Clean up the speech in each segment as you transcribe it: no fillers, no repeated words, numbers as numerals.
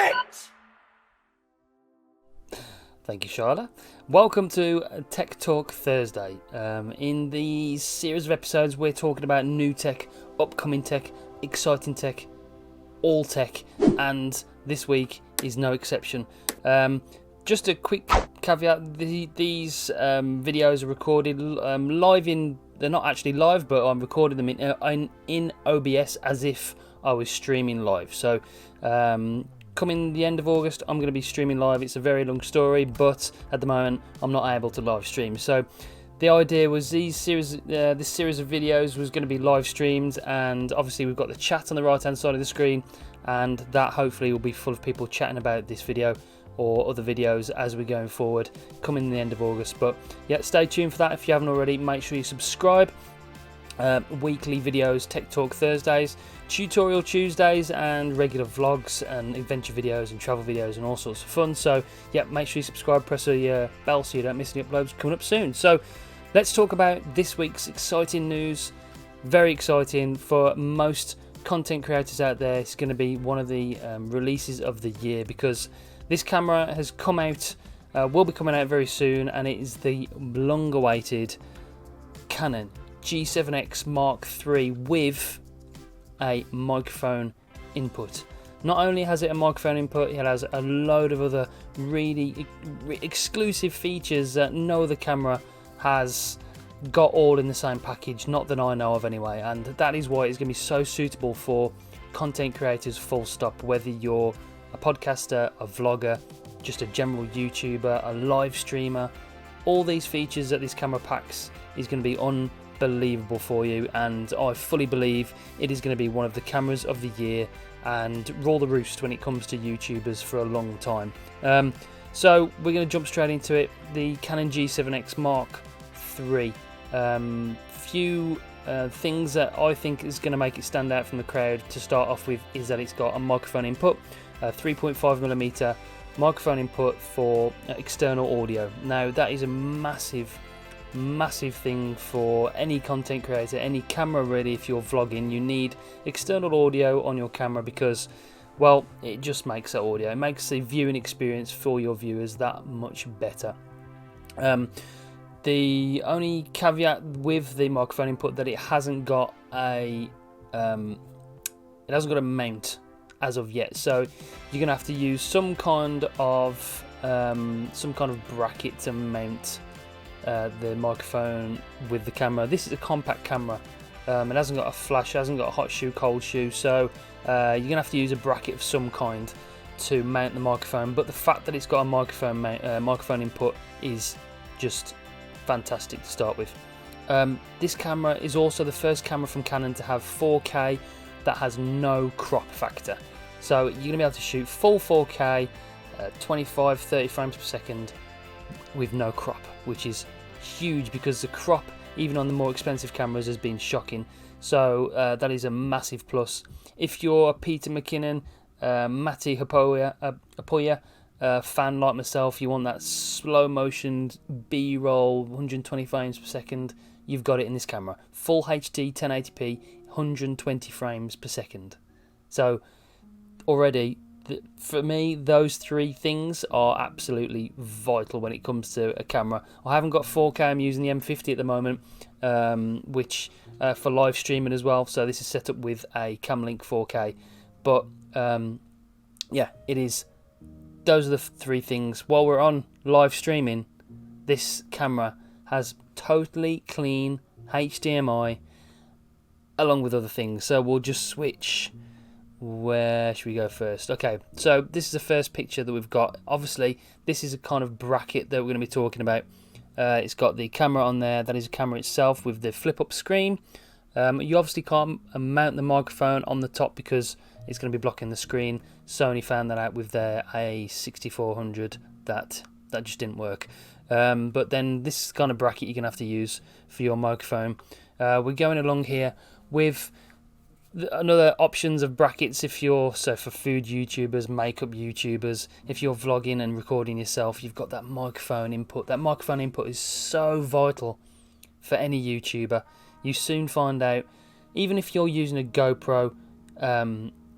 it! Thank you, Charlotte. Welcome to Tech Talk Thursday. In these series of episodes, we're talking about new tech, upcoming tech, exciting tech, all tech, and this week is no exception. Just a quick caveat, these videos are recorded live they're not actually live, but I'm recording them in OBS as if I was streaming live. So coming the end of August, I'm going to be streaming live. It's a very long story, but at the moment I'm not able to live stream. So the idea was this series of videos was going to be live streamed, and obviously we've got the chat on the right hand side of the screen, and that hopefully will be full of people chatting about this video or other videos as we're going forward coming the end of August. But yeah, stay tuned for that. If you haven't already, make sure you subscribe. Weekly videos, Tech Talk Thursdays, Tutorial Tuesdays, and regular vlogs and adventure videos and travel videos and all sorts of fun. So yeah, make sure you subscribe, press the bell so you don't miss any uploads coming up soon. So let's talk about this week's exciting news. Very exciting for most content creators out there. It's going to be one of the releases of the year, because this camera has come out, will be coming out very soon, and it is the long-awaited Canon G7X Mark III with a microphone input. Not only has it a microphone input, it has a load of other really exclusive features that no other camera has got all in the same package, not that I know of anyway, and that is why it's going to be so suitable for content creators full stop, whether you're a podcaster, a vlogger, just a general YouTuber, a live streamer. All these features that this camera packs is going to be unbelievable for you, and I fully believe it is going to be one of the cameras of the year and rule the roost when it comes to YouTubers for a long time. So we're going to jump straight into it. The Canon G7X Mark III. Few things that I think is going to make it stand out from the crowd to start off with is that it's got a microphone input, a 3.5mm microphone input for external audio. Now that is a massive thing for any content creator, any camera really. If you're vlogging, you need external audio on your camera because, well, it just makes that audio, it makes the viewing experience for your viewers that much better. The only caveat with the microphone input that it hasn't got a mount as of yet, so you're gonna have to use some kind of bracket to mount the microphone with the camera. This is a compact camera. It hasn't got a flash, hasn't got a hot shoe, cold shoe, so you're gonna have to use a bracket of some kind to mount the microphone. But the fact that it's got a microphone input is just fantastic to start with. This camera is also the first camera from Canon to have 4K that has no crop factor. So you're going to be able to shoot full 4K, 25-30 frames per second with no crop, which is huge because the crop, even on the more expensive cameras, has been shocking. So that is a massive plus. If you're a Peter McKinnon, Matti Haapoja fan like myself, you want that slow motion B-roll 120 frames per second, you've got it in this camera. Full HD 1080p 120 frames per second. So already, for me, those three things are absolutely vital when it comes to a camera. I haven't got 4K, I'm using the M50 at the moment, which for live streaming as well, so this is set up with a Camlink 4K. But yeah, it is. Those are the three things. While we're on live streaming, this camera has totally clean HDMI along with other things. So we'll just switch. Where should we go first? Okay, so this is the first picture that we've got. Obviously, this is a kind of bracket that we're going to be talking about. It's got the camera on there. That is a camera itself with the flip-up screen. You obviously can't mount the microphone on the top because it's going to be blocking the screen. Sony found that out with their A6400. That just didn't work. But then this is the kind of bracket you're going to have to use for your microphone. We're going along here with another options of brackets if you're, so for food YouTubers, makeup YouTubers, if you're vlogging and recording yourself, you've got that microphone input. That microphone input is so vital for any YouTuber. You soon find out, even if you're using a GoPro,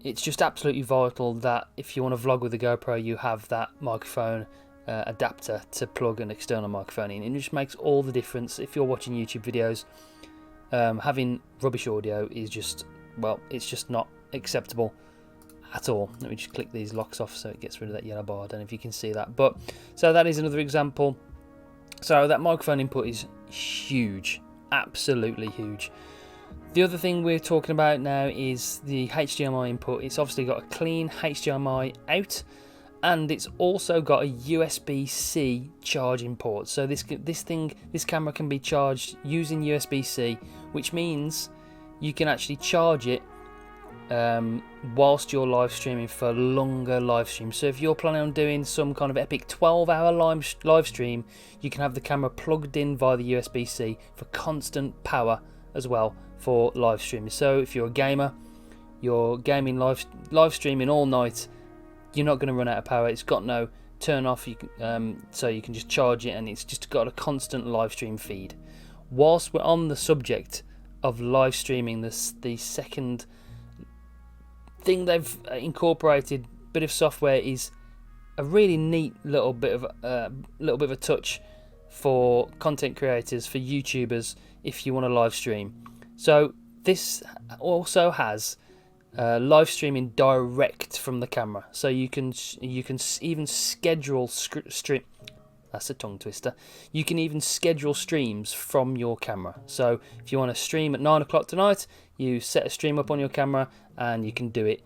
it's just absolutely vital that if you want to vlog with the GoPro, you have that microphone adapter to plug an external microphone in. It just makes all the difference. If you're watching YouTube videos, having rubbish audio is just, well, it's just not acceptable at all. Let me just click these locks off so it gets rid of that yellow bar. I don't know if you can see that, but so that is another example. So that microphone input is huge, absolutely huge. The other thing we're talking about now is the HDMI input. It's obviously got a clean HDMI out, and it's also got a USB-C charging port. So this camera can be charged using USB-C, which means you can actually charge it whilst you're live streaming for longer live streams. So if you're planning on doing some kind of epic 12-hour live stream, you can have the camera plugged in via the USB-C for constant power as well for live streaming. So if you're a gamer, you're gaming live streaming all night, you're not going to run out of power. It's got no turn off, so you can just charge it, and it's just got a constant live stream feed. Whilst we're on the subject of live streaming, the second thing they've incorporated bit of software is a really neat little bit of a touch for content creators, for YouTubers, if you want to live stream. So this also has live streaming direct from the camera, so you can even schedule stream. That's a tongue twister. You can even schedule streams from your camera. So if you want to stream at 9 o'clock tonight, you set a stream up on your camera, and you can do it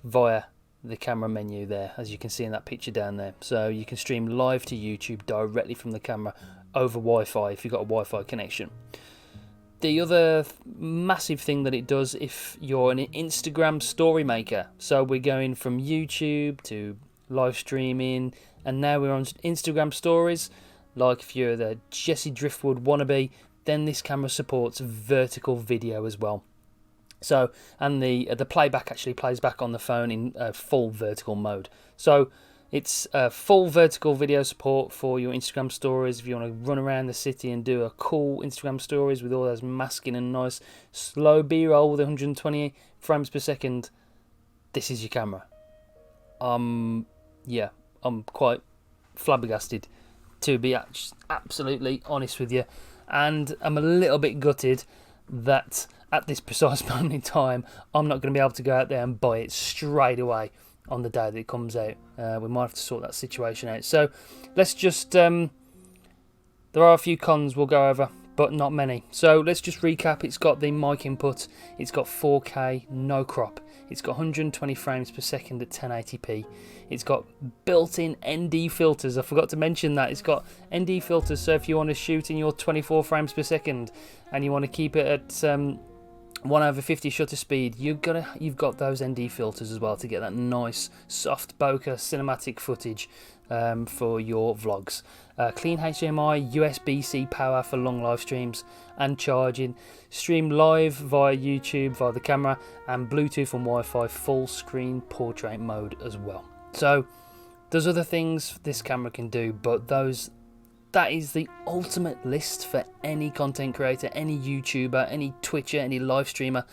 via the camera menu there, as you can see in that picture down there. So you can stream live to YouTube directly from the camera over Wi-Fi if you've got a Wi-Fi connection. The other massive thing that it does, if you're an Instagram story maker, so we're going from YouTube to live streaming, and now we're on Instagram stories. Like if you're the Jesse Driftwood wannabe, then this camera supports vertical video as well. So, and the playback actually plays back on the phone in full vertical mode. So it's full vertical video support for your Instagram stories. If you want to run around the city and do a cool Instagram stories with all those masking and nice slow B-roll with 120 frames per second, this is your camera. Yeah, I'm quite flabbergasted, to be absolutely honest with you, and I'm a little bit gutted that at this precise moment in time I'm not going to be able to go out there and buy it straight away on the day that it comes out. We might have to sort that situation out. So let's just there are a few cons we'll go over, but not many. So let's just recap. It's got the mic input, it's got 4K no crop, it's got 120 frames per second at 1080p, it's got built-in ND filters. I forgot to mention that it's got ND filters, so if you want to shoot in your 24 frames per second and you want to keep it at 1/50 shutter speed, you've got those ND filters as well to get that nice soft bokeh cinematic footage for your vlogs. Clean HDMI, USB-C power for long live streams and charging, stream live via YouTube via the camera, and Bluetooth and Wi-Fi full screen portrait mode as well. So there's other things this camera can do, but that is the ultimate list for any content creator, any YouTuber, any Twitcher, any live streamer.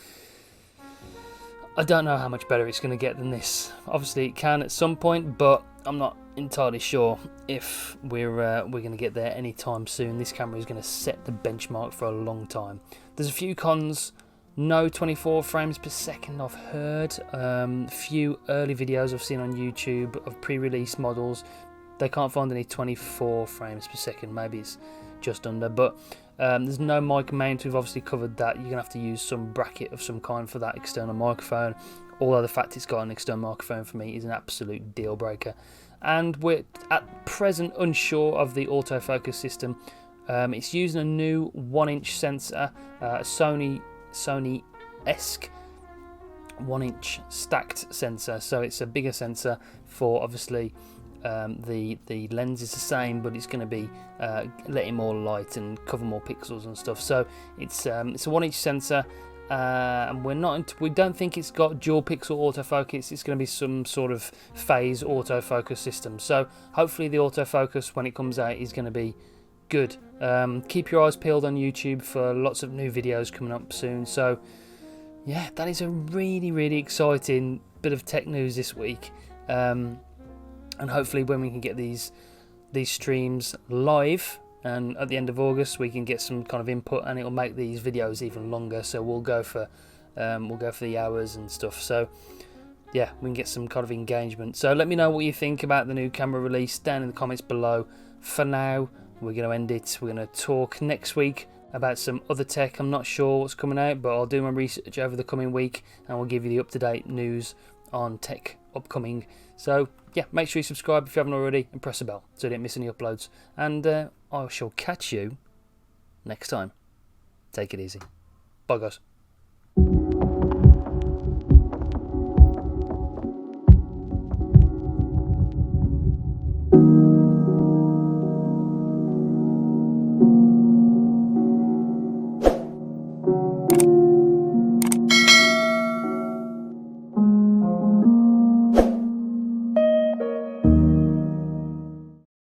I don't know how much better it's going to get than this. Obviously it can at some point, but I'm not entirely sure if we're going to get there anytime soon. This camera is going to set the benchmark for a long time. There's a few cons. No 24 frames per second I've heard. Few early videos I've seen on YouTube of pre-release models, they can't find any 24 frames per second. Maybe it's just under, but there's no mic mount. We've obviously covered that. You're going to have to use some bracket of some kind for that external microphone, although the fact it's got an external microphone for me is an absolute deal breaker. And we're at present unsure of the autofocus system. It's using a new 1-inch sensor, Sony-esque 1-inch stacked sensor, so it's a bigger sensor for obviously the lens is the same, but it's going to be letting more light and cover more pixels and stuff. So it's a 1-inch sensor, and we don't think it's got dual pixel autofocus. It's going to be some sort of phase autofocus system. So hopefully the autofocus when it comes out is going to be good. Keep your eyes peeled on YouTube for lots of new videos coming up soon. So yeah, that is a really exciting bit of tech news this week, and hopefully when we can get these streams live, and at the end of August we can get some kind of input, and it'll make these videos even longer. So we'll go for the hours and stuff. So yeah, we can get some kind of engagement. So let me know what you think about the new camera release down in the comments below. For now, we're going to end it. We're going to talk next week about some other tech. I'm not sure what's coming out, but I'll do my research over the coming week, and we'll give you the up-to-date news on tech upcoming. So yeah, make sure you subscribe if you haven't already, and press the bell so you don't miss any uploads. And I shall catch you next time. Take it easy. Bye guys.